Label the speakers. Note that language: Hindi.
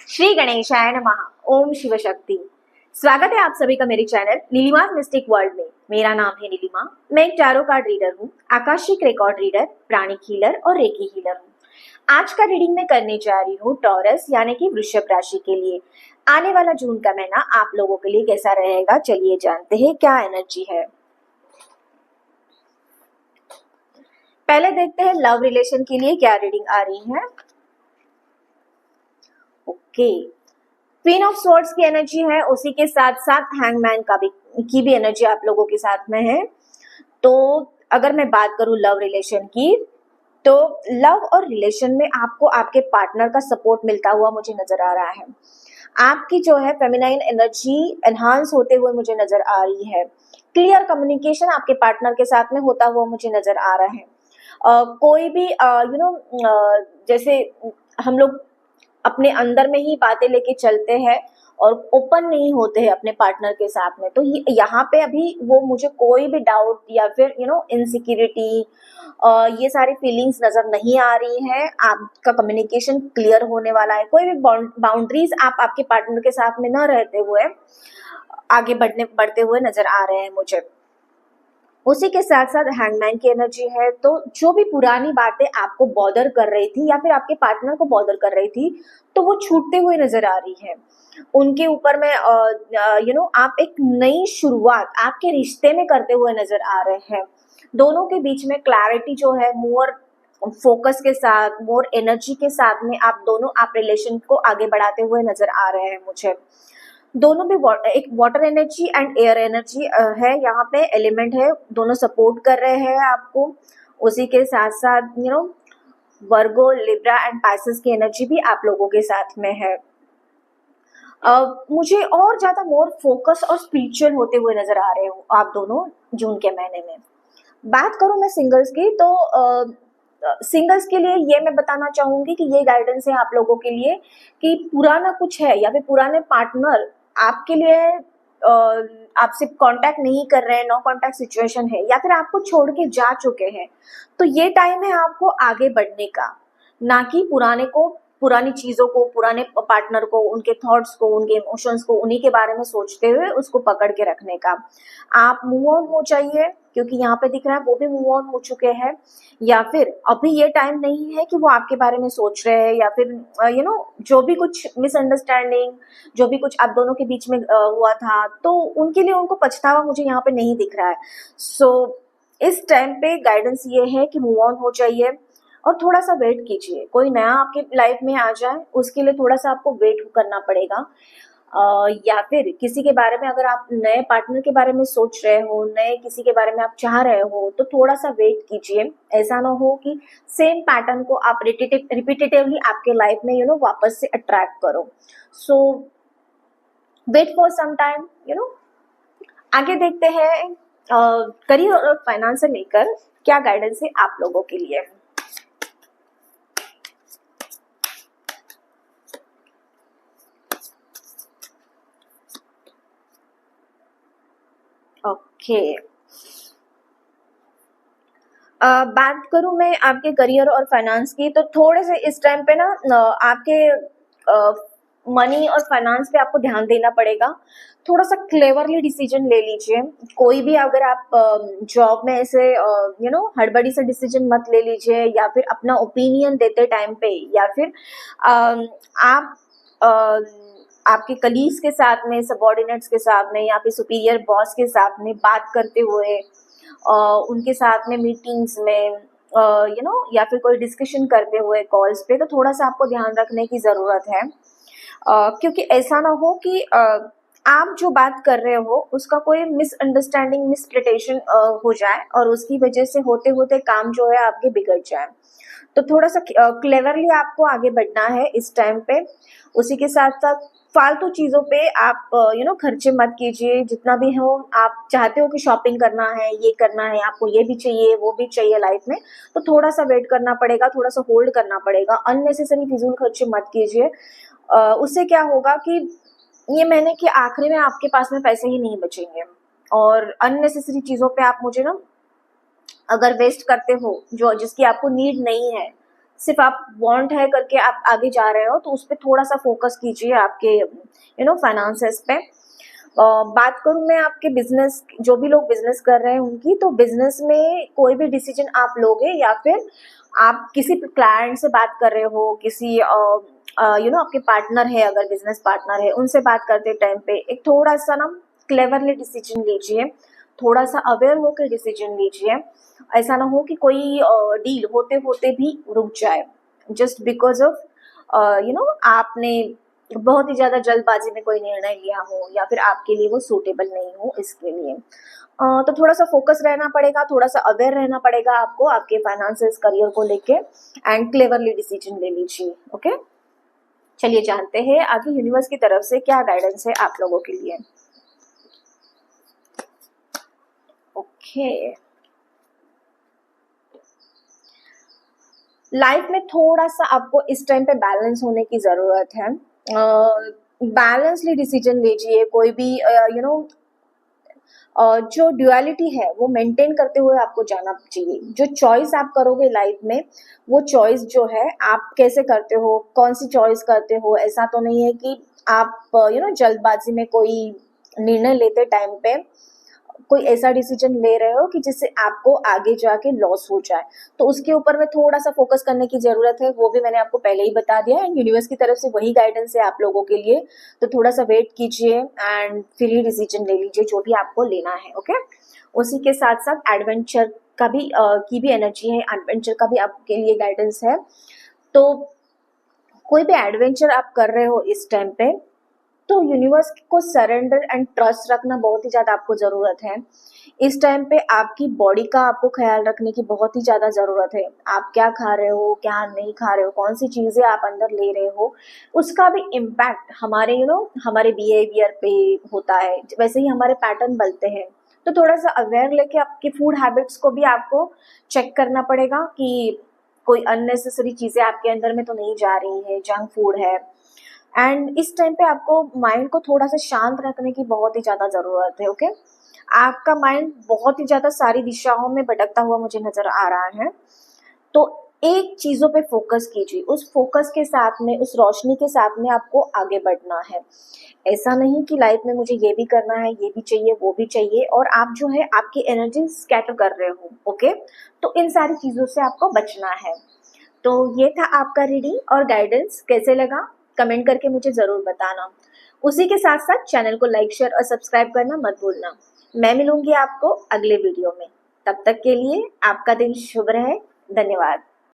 Speaker 1: श्री गणेशाय नमः। ओम शिव शक्ति। स्वागत है आप सभी का मेरे चैनल नीलिमा's मिस्टिक वर्ल्ड में। मेरा नाम है नीलिमा। मैं एक टैरो कार्ड रीडर हूँ, आकाशिक रिकॉर्ड रीडर, प्राणिक हीलर और रेकी हीलर हूँ। आज का रीडिंग मैं करने जा रही हूँ टॉरस यानी कि वृषभ राशि के लिए। आने वाला जून का महीना आप लोगों के लिए कैसा रहेगा, चलिए जानते हैं क्या एनर्जी है। पहले देखते हैं लव रिलेशन के लिए क्या रीडिंग आ रही है। ओके, क्वीन ऑफ स्वॉर्ड्स की एनर्जी है, उसी के साथ साथ हैंगमैन की भी एनर्जी आप लोगों के साथ में है। तो अगर मैं बात करूं लव रिलेशन की, तो लव और रिलेशन में आपको आपके पार्टनर का सपोर्ट मिलता हुआ मुझे नजर आ रहा है। आपकी जो है फेमिनाइन एनर्जी एनहांस होते हुए मुझे नजर आ रही है। क्लियर कम्युनिकेशन आपके पार्टनर के साथ में होता हुआ मुझे नजर आ रहा है। कोई भी जैसे हम लोग अपने अंदर में ही बातें लेके चलते हैं और ओपन नहीं होते हैं अपने पार्टनर के साथ में, तो यहाँ पे अभी वो मुझे कोई भी डाउट या फिर इनसिक्योरिटी ये सारी फीलिंग्स नजर नहीं आ रही है। आपका कम्युनिकेशन क्लियर होने वाला है। कोई भी बाउंड्रीज आप आपके पार्टनर के साथ में न रहते हुए आगे बढ़ते हुए नजर आ रहे हैं मुझे। उसी के साथ साथ हैंगमैन की एनर्जी है। तो जो भी पुरानी बातें आपको बॉदर कर रही थी या फिर आपके पार्टनर को बॉदर कर रही थी, तो वो छूटते हुए नजर आ रही है। उनके ऊपर में आप एक नई शुरुआत आपके रिश्ते में करते हुए नजर आ रहे हैं। दोनों के बीच में क्लैरिटी जो है, मोर फोकस के साथ, मोर एनर्जी के साथ में आप रिलेशन को आगे बढ़ाते हुए नजर आ रहे हैं मुझे। दोनों भी एक water energy and air energy है, यहाँ पे एलिमेंट है, दोनों सपोर्ट कर रहे हैं आपको। उसी के साथ साथ वर्गो, लिब्रा एंड पाइसेस की एनर्जी भी आप लोगों के साथ में है। मुझे और ज्यादा मोर फोकस और स्पिरिचुअल होते हुए नजर आ रहे हो आप दोनों जून के महीने में। बात करूं मैं सिंगल्स की, तो सिंगल्स के लिए ये मैं बताना चाहूंगी कि ये गाइडेंस है आप लोगों के लिए कि पुराना कुछ है या फिर पुराने पार्टनर आपके लिए आपसे कांटेक्ट नहीं कर रहे हैं, नो कांटेक्ट सिचुएशन है, या फिर आपको छोड़ के जा चुके हैं। तो ये टाइम है आपको आगे बढ़ने का, ना कि पुरानी चीजों को, पुराने पार्टनर को, उनके थॉट्स को, उनके इमोशंस को, उन्हीं के बारे में सोचते हुए उसको पकड़ के रखने का। आप मूव ऑन हो जाइए, क्योंकि यहाँ पे दिख रहा है वो भी मूव ऑन हो चुके हैं। या फिर अभी ये टाइम नहीं है कि वो आपके बारे में सोच रहे हैं, या फिर जो भी कुछ मिसअंडरस्टैंडिंग, जो भी कुछ आप दोनों के बीच में हुआ था, तो उनके लिए उनको पछतावा मुझे यहाँ पे नहीं दिख रहा है। सो इस टाइम पे गाइडेंस ये है कि मूव ऑन हो जाइए और थोड़ा सा वेट कीजिए। कोई नया आपके लाइफ में आ जाए, उसके लिए थोड़ा सा आपको वेट करना पड़ेगा। या फिर किसी के बारे में, अगर आप नए पार्टनर के बारे में सोच रहे हो, नए किसी के बारे में आप चाह रहे हो, तो थोड़ा सा वेट कीजिए। ऐसा ना हो कि सेम पैटर्न को आप रिपीटेटिवली आपके लाइफ में वापस से अट्रैक्ट करो। सो वेट फॉर सम टाइम। आगे देखते हैं करियर और फाइनेंस से लेकर क्या गाइडेंस है आप लोगों के लिए। ओके, बात करूं मैं आपके करियर और फाइनेंस की, तो थोड़े से इस टाइम पे ना आपके मनी और फाइनेंस पे आपको ध्यान देना पड़ेगा। थोड़ा सा क्लेवरली डिसीजन ले लीजिए। कोई भी अगर आप जॉब में ऐसे हड़बड़ी से डिसीजन मत ले लीजिए, या फिर अपना ओपिनियन देते टाइम पे, या फिर आप आपके कलीग्स के साथ में, सबऑर्डिनेट्स के साथ में, या फिर सुपीरियर बॉस के साथ में बात करते हुए, उनके साथ में मीटिंग्स में या फिर कोई डिस्कशन करते हुए कॉल्स पे, तो थोड़ा सा आपको ध्यान रखने की जरूरत है। क्योंकि ऐसा ना हो कि आप जो बात कर रहे हो उसका कोई मिसअंडरस्टैंडिंग, मिसप्रिटेशन हो जाए और उसकी वजह से होते होते काम जो है आपके बिगड़ जाए। तो थोड़ा सा क्लेवरली आपको आगे बढ़ना है इस टाइम पे। उसी के साथ साथ फालतू चीजों पे आप खर्चे मत कीजिए। जितना भी हो, आप चाहते हो कि शॉपिंग करना है, ये करना है, आपको ये भी चाहिए, वो भी चाहिए लाइफ में, तो थोड़ा सा वेट करना पड़ेगा, थोड़ा सा होल्ड करना पड़ेगा। अननेसेसरी फिजूल खर्चे मत कीजिए। उससे क्या होगा कि ये महीने के आखिरी में आपके पास में पैसे ही नहीं बचेंगे। और अननेसेसरी चीजों पे आप मुझे अगर वेस्ट करते हो जिसकी आपको नीड नहीं है, सिर्फ आप वांट है करके आप आगे जा रहे हो, तो उस पर थोड़ा सा फोकस कीजिए आपके फाइनेंसेस पे। बात करूं मैं आपके बिजनेस, जो भी लोग बिजनेस कर रहे हैं उनकी, तो बिजनेस में कोई भी डिसीजन आप लोगे या फिर आप किसी क्लाइंट से बात कर रहे हो, किसी आपके पार्टनर है, अगर बिजनेस पार्टनर है, उनसे बात करते टाइम पे एक थोड़ा सा ना क्लेवरली डिसीजन लीजिए, थोड़ा सा अवेयर होकर डिसीजन लीजिए। ऐसा ना हो कि कोई डील होते होते भी रुक जाए जस्ट बिकॉज ऑफ आपने बहुत ही ज्यादा जल्दबाजी में कोई निर्णय लिया हो या फिर आपके लिए वो सूटेबल नहीं हो, इसके लिए तो थोड़ा सा फोकस रहना पड़ेगा, थोड़ा सा अवेयर रहना पड़ेगा आपको आपके फाइनेंसेस करियर को लेके, एंड क्लेवरली डिसीजन ले लीजिए। ओके, चलिए जानते हैं आगे यूनिवर्स की तरफ से क्या गाइडेंस है आप लोगों के लिए। ओके, लाइफ में थोड़ा सा आपको इस टाइम पे बैलेंस होने की जरूरत है। बैलेंसली डिसीजन लीजिए, कोई भी जो ड्युअलिटी है वो मेंटेन करते हुए आपको जाना चाहिए। जो चॉइस आप करोगे लाइफ में, वो चॉइस जो है आप कैसे करते हो, कौन सी चॉइस करते हो, ऐसा तो नहीं है कि आप जल्दबाजी में कोई निर्णय लेते टाइम पे कोई ऐसा डिसीजन ले रहे हो कि जिससे आपको आगे जाके लॉस हो जाए, तो उसके ऊपर में थोड़ा सा फोकस करने की जरूरत है। वो भी मैंने आपको पहले ही बता दिया है, यूनिवर्स की तरफ से वही गाइडेंस है आप लोगों के लिए। तो थोड़ा सा वेट कीजिए एंड फिर ही डिसीजन ले लीजिए जो भी आपको लेना है। ओके, उसी के साथ साथ एडवेंचर का भी की भी एनर्जी है, एडवेंचर का भी आपके लिए गाइडेंस है। तो कोई भी एडवेंचर आप कर रहे हो इस टाइम पे, तो यूनिवर्स को सरेंडर एंड ट्रस्ट रखना बहुत ही ज्यादा आपको जरूरत है। इस टाइम पे आपकी बॉडी का आपको ख्याल रखने की बहुत ही ज्यादा जरूरत है। आप क्या खा रहे हो, क्या नहीं खा रहे हो, कौन सी चीजें आप अंदर ले रहे हो, उसका भी इम्पैक्ट हमारे हमारे बिहेवियर पे होता है। वैसे ही हमारे पैटर्न बनते हैं। तो थोड़ा सा अवेयर लेके आपकी फूड हैबिट्स को भी आपको चेक करना पड़ेगा कि कोई अननेसेसरी चीजें आपके अंदर में तो नहीं जा रही है, जंक फूड है। एंड इस टाइम पे आपको माइंड को थोड़ा सा शांत रखने की बहुत ही ज्यादा जरूरत है। ओके, आपका माइंड बहुत ही ज्यादा सारी दिशाओं में भटकता हुआ मुझे नजर आ रहा है। तो एक चीजों पे फोकस कीजिए, उस फोकस के साथ में, उस रोशनी के साथ में आपको आगे बढ़ना है। ऐसा नहीं कि लाइफ में मुझे ये भी करना है, ये भी चाहिए, वो भी चाहिए, और आप जो है आपकी एनर्जी स्कैटर कर रहे हो। ओके, तो इन सारी चीजों से आपको बचना है। तो ये था आपका रीडिंग और गाइडेंस। कैसे लगा कमेंट करके मुझे जरूर बताना। उसी के साथ साथ चैनल को लाइक, शेयर और सब्सक्राइब करना मत भूलना। मैं मिलूंगी आपको अगले वीडियो में। तब तक के लिए आपका दिन शुभ रहे। धन्यवाद।